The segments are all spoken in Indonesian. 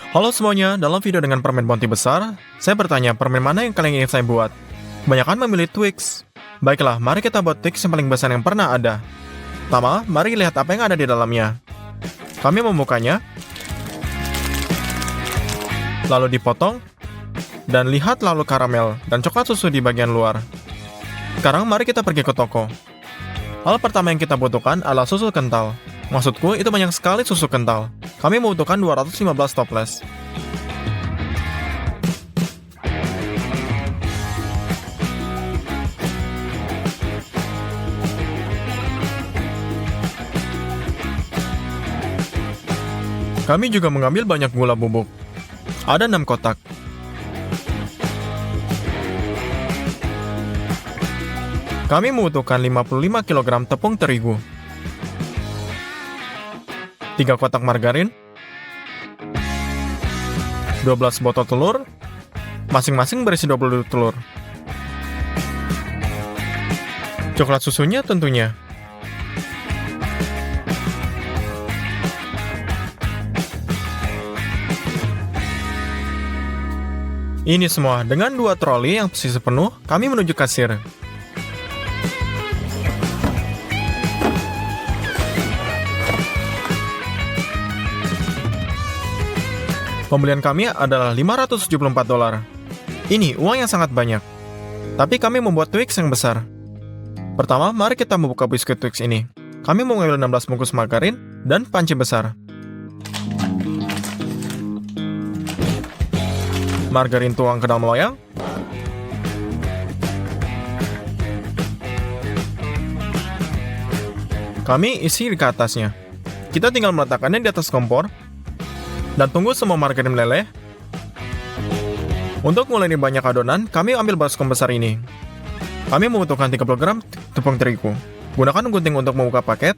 Halo semuanya, dalam video dengan permen bounty besar, saya bertanya permen mana yang kalian ingin saya buat. Kebanyakan memilih Twix. Baiklah, mari kita buat Twix yang paling besar yang pernah ada. Pertama, mari lihat apa yang ada di dalamnya. Kami membukanya, lalu dipotong, dan lihat lalu karamel dan coklat susu di bagian luar. Sekarang mari kita pergi ke toko. Hal pertama yang kita butuhkan adalah susu kental. Maksudku, itu banyak sekali susu kental. Kami membutuhkan 215 toples. Kami juga mengambil banyak gula bubuk. Ada 6 kotak. Kami membutuhkan 55 kg tepung terigu. 3 kotak margarin, 12 botol telur, masing-masing berisi 20 telur. Coklat susunya tentunya. Ini semua dengan 2 troli yang posisi penuh, kami menuju kasir. Pembelian kami adalah $574. Ini uang yang sangat banyak. Tapi kami membuat Twix yang besar. Pertama, mari kita membuka biskuit Twix ini. Kami mengambil 16 bungkus margarin dan panci besar. Margarin tuang ke dalam loyang. Kami isi ke atasnya. Kita tinggal meletakkannya di atas kompor dan tunggu semua margarin meleleh. Untuk mulai banyak adonan, kami ambil baskom besar ini. Kami membutuhkan 30 gram tepung terigu. Gunakan gunting untuk membuka paket.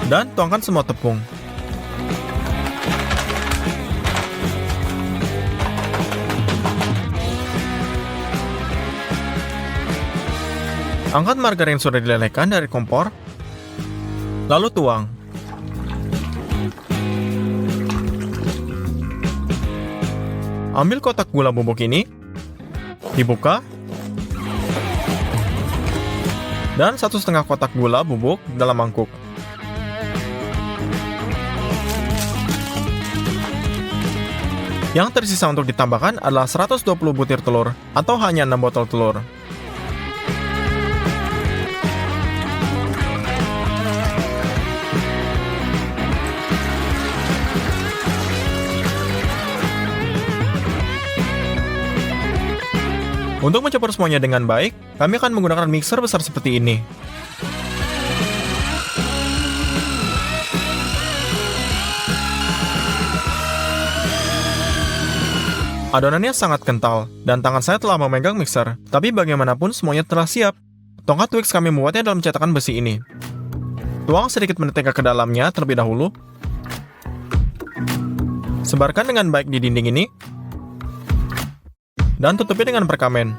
Dan tuangkan semua tepung. Angkat margarin sudah dilelehkan dari kompor, lalu tuang. Ambil kotak gula bubuk ini, dibuka, dan 1,5 kotak gula bubuk dalam mangkuk. Yang tersisa untuk ditambahkan adalah 120 butir telur, atau hanya 6 botol telur. Untuk mencampur semuanya dengan baik, kami akan menggunakan mixer besar seperti ini. Adonannya sangat kental, dan tangan saya telah memegang mixer. Tapi bagaimanapun semuanya telah siap. Tongkat Twix kami membuatnya dalam cetakan besi ini. Tuang sedikit mentega ke dalamnya terlebih dahulu. Sebarkan dengan baik di dinding ini. Dan tutupi dengan perkamen.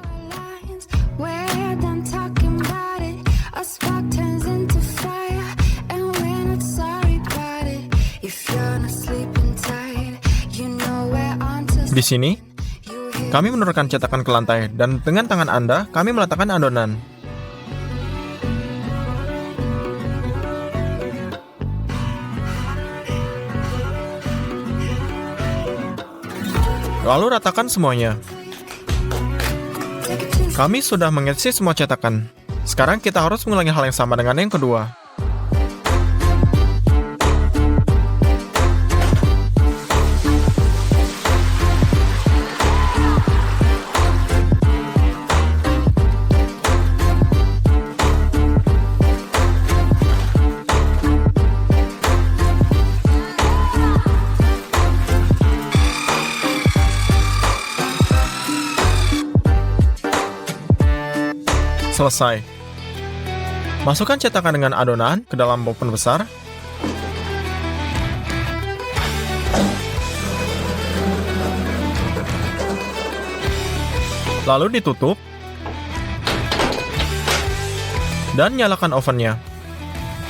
Di sini, kami menurunkan cetakan ke lantai dan dengan tangan Anda, kami meletakkan adonan. Lalu ratakan semuanya. Kami sudah mengisi semua cetakan. Sekarang kita harus mengulangi hal yang sama dengan yang kedua. Selesai. Masukkan cetakan dengan adonan ke dalam oven besar. Lalu ditutup Dan nyalakan ovennya.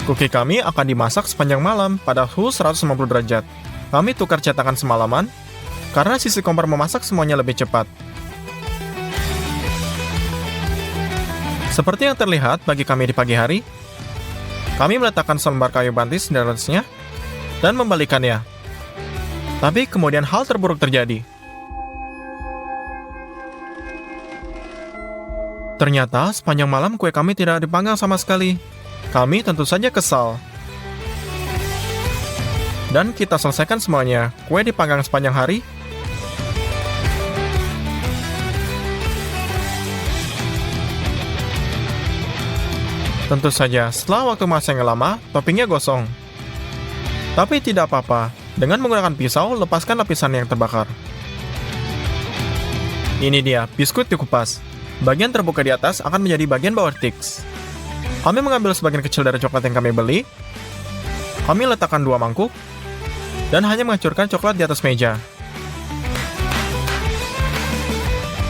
Kuki kami akan dimasak sepanjang malam pada suhu 150 derajat. Kami tukar cetakan semalaman, karena sisi kompor memasak semuanya lebih cepat. Seperti yang terlihat bagi kami di pagi hari, kami meletakkan selembar kayu bantis di atasnya dan membalikannya. Tapi kemudian hal terburuk terjadi. Ternyata sepanjang malam kue kami tidak dipanggang sama sekali. Kami tentu saja kesal. Dan kita selesaikan semuanya. Kue dipanggang sepanjang hari. Tentu saja, setelah waktu masak yang lama, toppingnya gosong. Tapi tidak apa-apa. Dengan menggunakan pisau, lepaskan lapisan yang terbakar. Ini dia, biskuit dikupas. Bagian terbuka di atas akan menjadi bagian bawah Twix. Kami mengambil sebagian kecil dari coklat yang kami beli. Kami letakkan 2 mangkuk, dan hanya menghancurkan coklat di atas meja.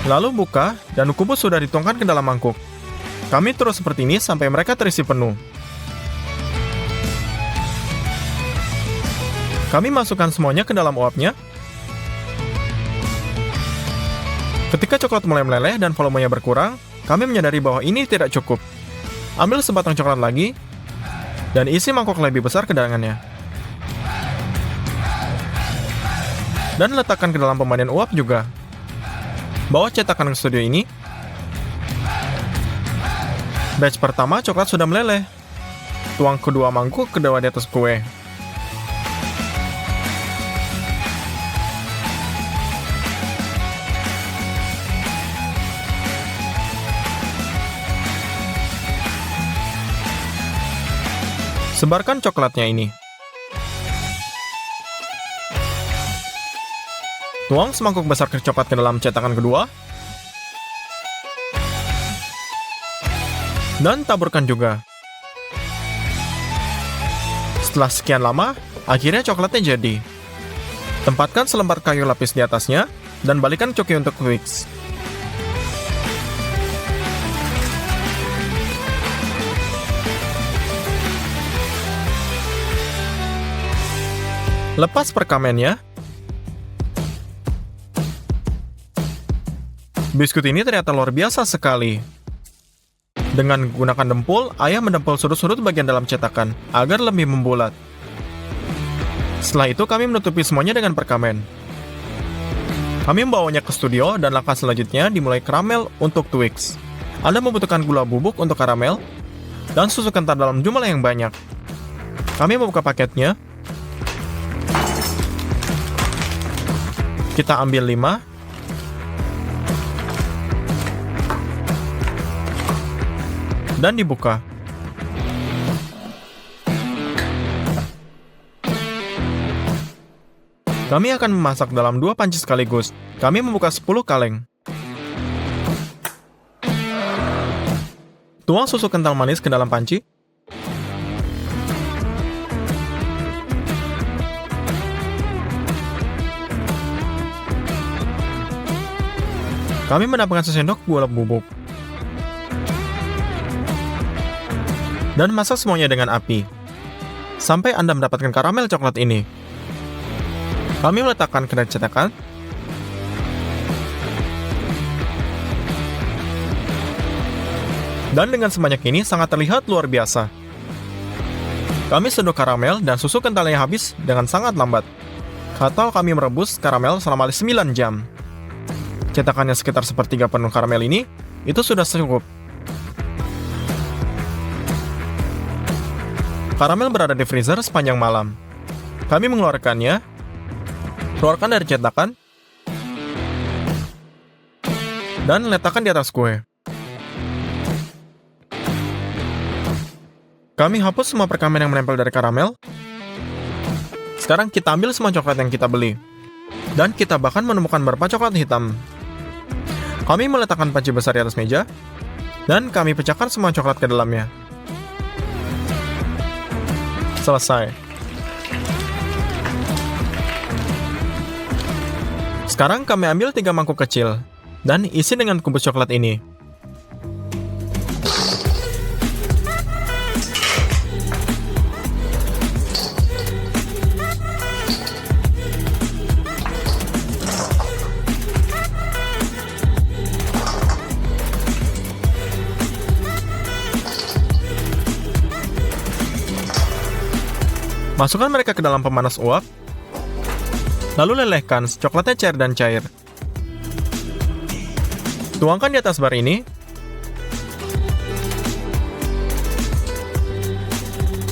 Lalu buka, dan kubus sudah dituangkan ke dalam mangkuk. Kami terus seperti ini sampai mereka terisi penuh. Kami masukkan semuanya ke dalam uapnya. Ketika coklat mulai meleleh dan volumenya berkurang, kami menyadari bahwa ini tidak cukup. Ambil sebatang coklat lagi, dan isi mangkok lebih besar ke dalamnya. Dan letakkan ke dalam pemandian uap juga. Bawa cetakan ke studio ini. Batch pertama coklat sudah meleleh. Tuang kedua mangkuk kedua di atas kue. Sebarkan coklatnya ini. Tuang semangkuk besar coklat ke dalam cetakan kedua. Dan taburkan juga. Setelah sekian lama, akhirnya coklatnya jadi. Tempatkan selembar kayu lapis di atasnya, dan balikan coki untuk Twix. Lepas perkamennya. Biskuit ini ternyata luar biasa sekali. Dengan menggunakan dempul, ayah mendempul sudut-sudut bagian dalam cetakan agar lebih membulat. Setelah itu kami menutupi semuanya dengan perkamen. Kami membawanya ke studio dan langkah selanjutnya dimulai karamel untuk Twix. Anda membutuhkan gula bubuk untuk karamel dan susu kental dalam jumlah yang banyak. Kami membuka paketnya. Kita ambil 5. Dan dibuka. Kami akan memasak dalam 2 panci sekaligus. Kami membuka 10 kaleng. Tuang susu kental manis ke dalam panci. Kami menambahkan sesendok gula bubuk. Dan masak semuanya dengan api. Sampai Anda mendapatkan karamel coklat ini. Kami meletakkan ke dalam cetakan. Dan dengan sebanyak ini sangat terlihat luar biasa. Kami seduh karamel dan susu kentalnya habis dengan sangat lambat. Atau kami merebus karamel selama 9 jam. Cetakannya sekitar sepertiga penuh karamel ini, itu sudah cukup. Karamel berada di freezer sepanjang malam. Kami mengeluarkannya, keluarkan dari cetakan, dan letakkan di atas kue. Kami hapus semua perkamen yang menempel dari karamel. Sekarang kita ambil semua coklat yang kita beli. Dan kita bahkan menemukan beberapa coklat hitam. Kami meletakkan panci besar di atas meja, dan kami pecahkan semua coklat ke dalamnya. Selesai. Sekarang kami ambil 3 mangkuk kecil, dan isi dengan kubus coklat ini. Masukkan mereka ke dalam pemanas uap, lalu lelehkan coklatnya cair dan cair. Tuangkan di atas bar ini.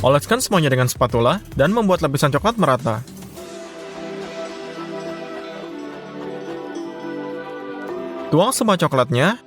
Oleskan semuanya dengan spatula dan membuat lapisan coklat merata. Tuang semua coklatnya.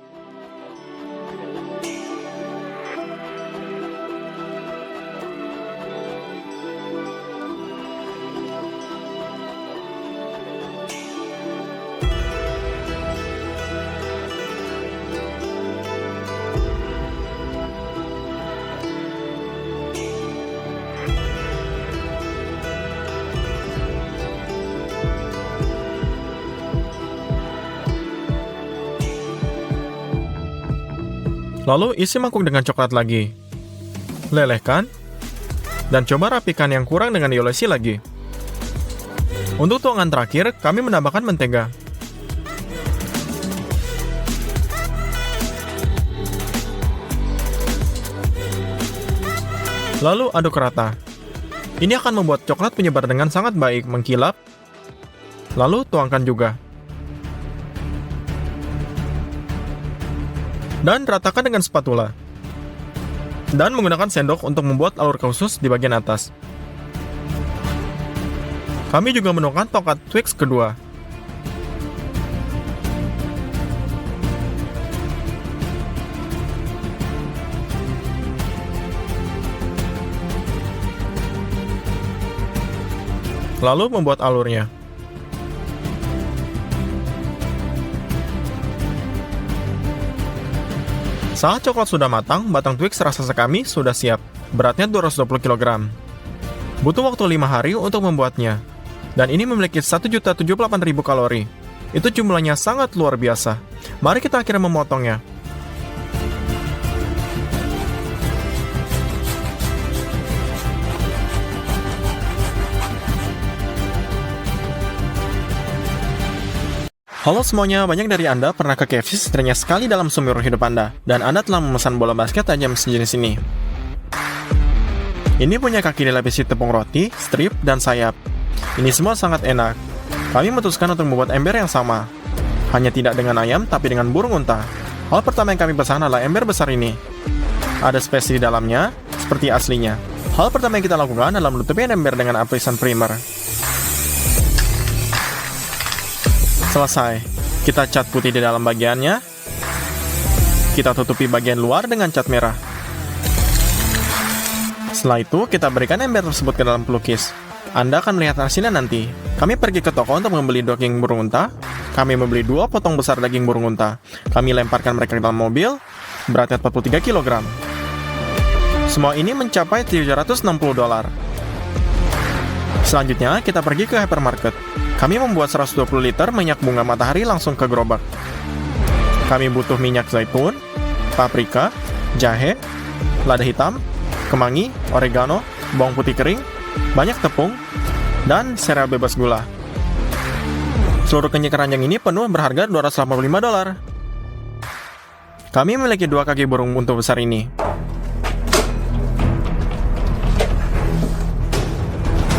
Lalu isi mangkuk dengan coklat lagi. Lelehkan, dan coba rapikan yang kurang dengan diolesi lagi. Untuk tuangan terakhir, kami menambahkan mentega. Lalu aduk rata. Ini akan membuat coklat menyebar dengan sangat baik, mengkilap. Lalu tuangkan juga. Dan ratakan dengan spatula. Dan menggunakan sendok untuk membuat alur khusus di bagian atas. Kami juga menuangkan tongkat Twix kedua. Lalu membuat alurnya. Saat coklat sudah matang, batang Twix raksasa kami sudah siap. Beratnya 220 kg. Butuh waktu 5 hari untuk membuatnya. Dan ini memiliki 1.078.000 kalori. Itu jumlahnya sangat luar biasa. Mari kita akhirnya memotongnya. Halo semuanya, banyak dari Anda pernah ke KFC setidaknya sekali dalam seumur hidup Anda, dan Anda telah memesan bola basket tajam sejenis ini. Ini punya kaki dilapisi tepung roti, strip, dan sayap. Ini semua sangat enak. Kami memutuskan untuk membuat ember yang sama. Hanya tidak dengan ayam, tapi dengan burung unta. Hal pertama yang kami pesan adalah ember besar ini. Ada spesi di dalamnya, seperti aslinya. Hal pertama yang kita lakukan adalah menutupi ember dengan lapisan primer. Selesai. Kita cat putih di dalam bagiannya. Kita tutupi bagian luar dengan cat merah. Setelah itu, kita berikan ember tersebut ke dalam pelukis. Anda akan melihat hasilnya nanti. Kami pergi ke toko untuk membeli daging burung unta. Kami membeli 2 potong besar daging burung unta. Kami lemparkan mereka ke dalam mobil. Beratnya 43 kg. Semua ini mencapai $760. Selanjutnya, kita pergi ke hypermarket. Kami membuat 120 liter minyak bunga matahari langsung ke gerobak. Kami butuh minyak zaitun, paprika, jahe, lada hitam, kemangi, oregano, bawang putih kering, banyak tepung, dan sereal bebas gula. Seluruh kenyik keranjang ini penuh berharga $285. Kami memiliki 2 kaki burung unta besar ini.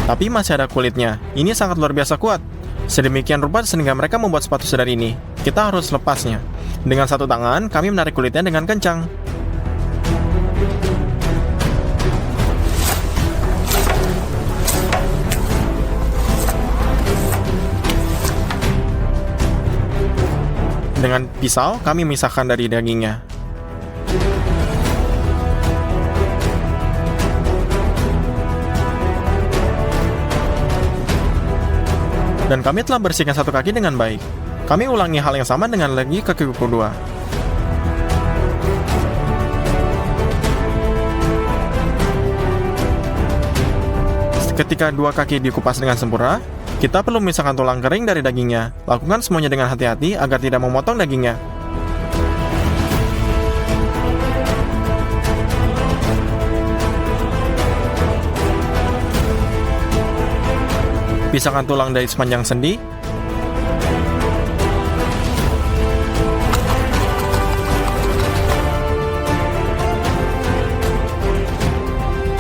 Tapi masih ada kulitnya. Ini sangat luar biasa kuat. Sedemikian rupa sehingga mereka membuat sepatu sedar ini. Kita harus lepasnya. Dengan satu tangan, kami menarik kulitnya dengan kencang. Dengan pisau, kami memisahkan dari dagingnya. Dan kami telah bersihkan satu kaki dengan baik. Kami ulangi hal yang sama dengan lagi kaki kedua. Ketika 2 kaki dikupas dengan sempurna, kita perlu memisahkan tulang kering dari dagingnya. Lakukan semuanya dengan hati-hati agar tidak memotong dagingnya. Pisahkan tulang dari sepanjang sendi.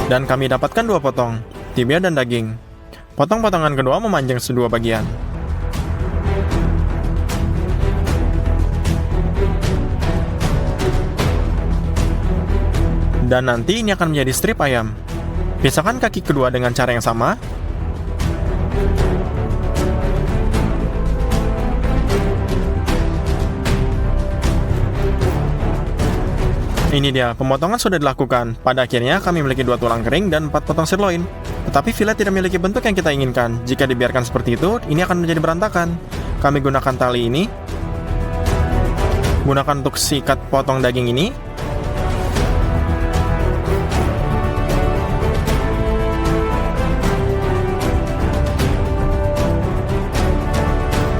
Dan kami dapatkan 2 potong. tibia, dan daging. Potong potongan kedua memanjang sedua bagian. Dan nanti ini akan menjadi strip ayam. Pisahkan kaki kedua dengan cara yang sama. Ini dia, pemotongan sudah dilakukan. Pada akhirnya kami memiliki 2 tulang kering dan 4 potong sirloin. Tetapi fillet tidak memiliki bentuk yang kita inginkan. Jika dibiarkan seperti itu, ini akan menjadi berantakan. Kami gunakan tali ini. Gunakan untuk sikat potong daging ini.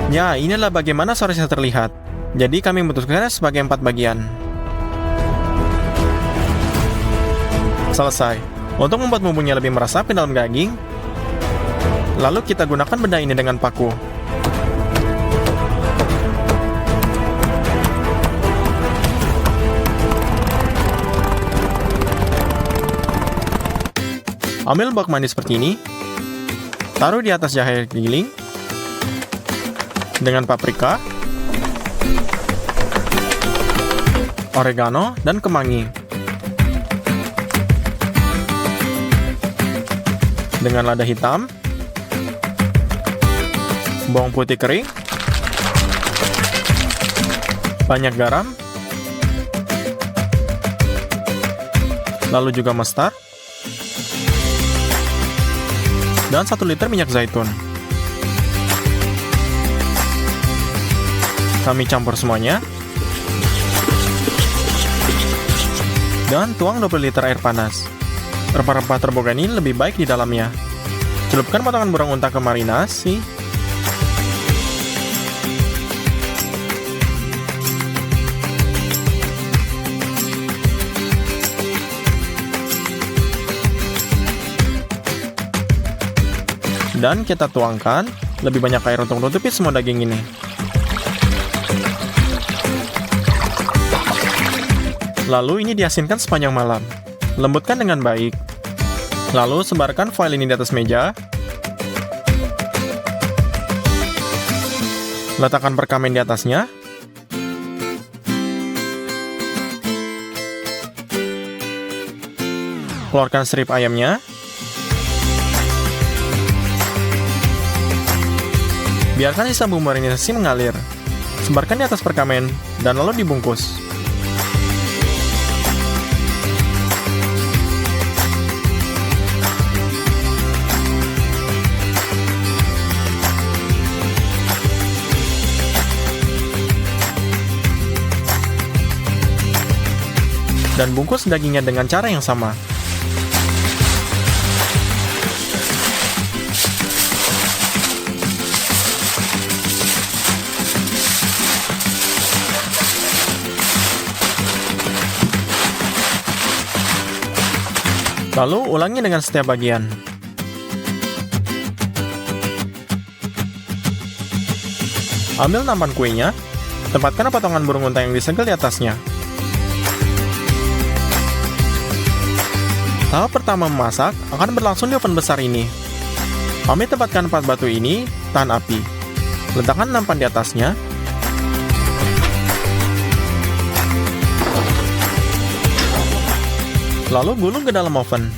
Ya, inilah bagaimana sausnya terlihat. Jadi kami memutuskannya sebagai 4 bagian. Selesai. Untuk membuat bumbunya lebih meresap ke dalam daging, lalu kita gunakan benda ini dengan paku. Ambil bawang manis seperti ini, taruh di atas jahe giling, dengan paprika, oregano, dan kemangi. Dengan lada hitam, bawang putih kering, banyak garam, lalu juga mustard, dan 1 liter minyak zaitun. Kami campur semuanya, dan tuang 20 liter air panas. Rempah-rempah terboga ini lebih baik di dalamnya. Celupkan potongan burung unta ke marinasi. Dan kita tuangkan lebih banyak air untuk menutupi semua daging ini. Lalu ini diasinkan sepanjang malam. Lembutkan dengan baik. Lalu sebarkan foil ini di atas meja. Letakkan perkamen di atasnya. Keluarkan strip ayamnya. Biarkan sisa bumbu marinasi mengalir. Sebarkan di atas perkamen dan lalu dibungkus. Dan bungkus dagingnya dengan cara yang sama. Lalu ulangi dengan setiap bagian. Ambil nampan kuenya, tempatkan potongan burung unta yang disegel di atasnya. Tahap pertama memasak akan berlangsung di oven besar ini. Kami tempatkan 4 batu ini tahan api. Letakkan nampan di atasnya. Lalu gulung ke dalam oven.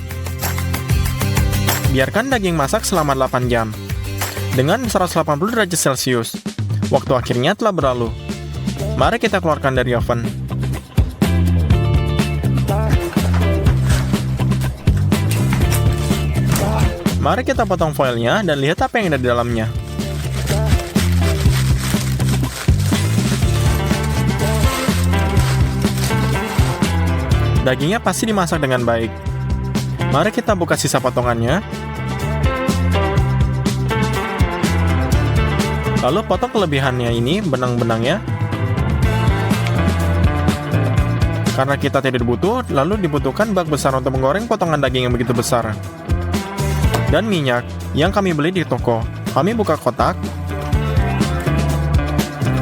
Biarkan daging masak selama 8 jam dengan 180 derajat Celcius. Waktu akhirnya telah berlalu. Mari kita keluarkan dari oven. Mari kita potong foilnya dan lihat apa yang ada di dalamnya. Dagingnya pasti dimasak dengan baik. Mari kita buka sisa potongannya. Lalu potong kelebihannya ini, benang-benangnya. Karena kita tidak butuh, lalu dibutuhkan bak besar untuk menggoreng potongan daging yang begitu besar. Dan minyak yang kami beli di toko. Kami buka kotak.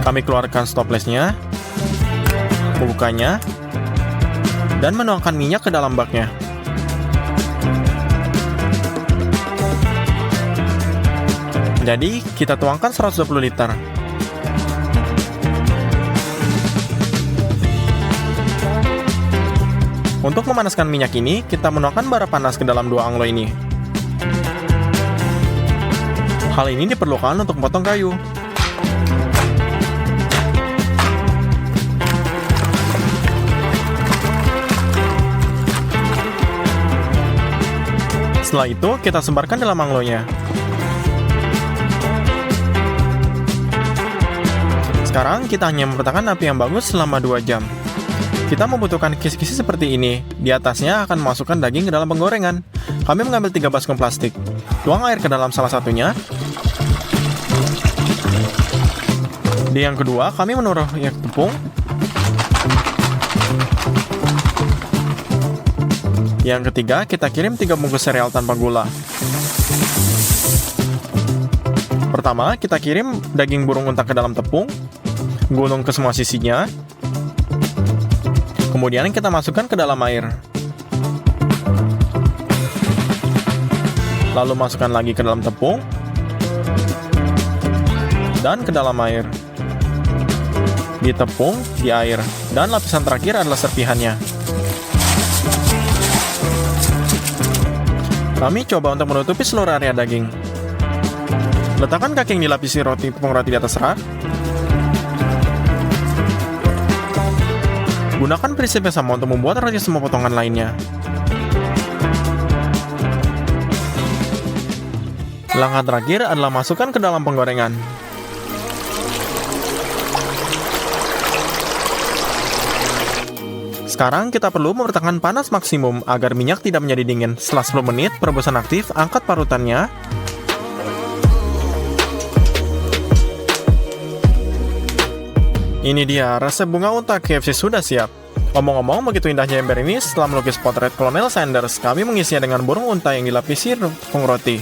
Kami keluarkan stoplessnya, membukanya, dan menuangkan minyak ke dalam baknya. Jadi, kita tuangkan 120 liter. Untuk memanaskan minyak ini, kita menuangkan bara panas ke dalam 2 anglo ini. Hal ini diperlukan untuk memotong kayu. Setelah itu, kita sebarkan dalam anglonya. Sekarang, kita hanya mempertahankan api yang bagus selama 2 jam. Kita membutuhkan kisi-kisi seperti ini. Di atasnya akan memasukkan daging ke dalam penggorengan. Kami mengambil 3 baskom plastik. Tuang air ke dalam salah satunya. Di yang kedua, kami menaruh tepung. Yang ketiga, kita kirim 3 bungkus sereal tanpa gula. Pertama, kita kirim daging burung unta ke dalam tepung, gulung ke semua sisinya. Kemudian kita masukkan ke dalam air. Lalu masukkan lagi ke dalam tepung dan ke dalam air. Di tepung, di air, dan lapisan terakhir adalah serpihannya. Kami coba untuk menutupi seluruh area daging. Letakkan kaki yang dilapisi tepung roti di atas rak. Gunakan prinsip yang sama untuk membuat roti semua potongan lainnya. Langkah terakhir adalah masukkan ke dalam penggorengan. Sekarang kita perlu mempertahankan panas maksimum agar minyak tidak menjadi dingin. Setelah 10 menit, perebusan aktif, angkat parutannya. Ini dia, resep bunga unta KFC sudah siap. Ngomong-ngomong, begitu indahnya ember ini, setelah melukis potret Kolonel Sanders, kami mengisinya dengan burung unta yang dilapisi tepung roti.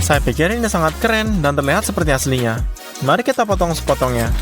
Saya pikir ini sangat keren dan terlihat seperti aslinya. Mari kita potong sepotongnya.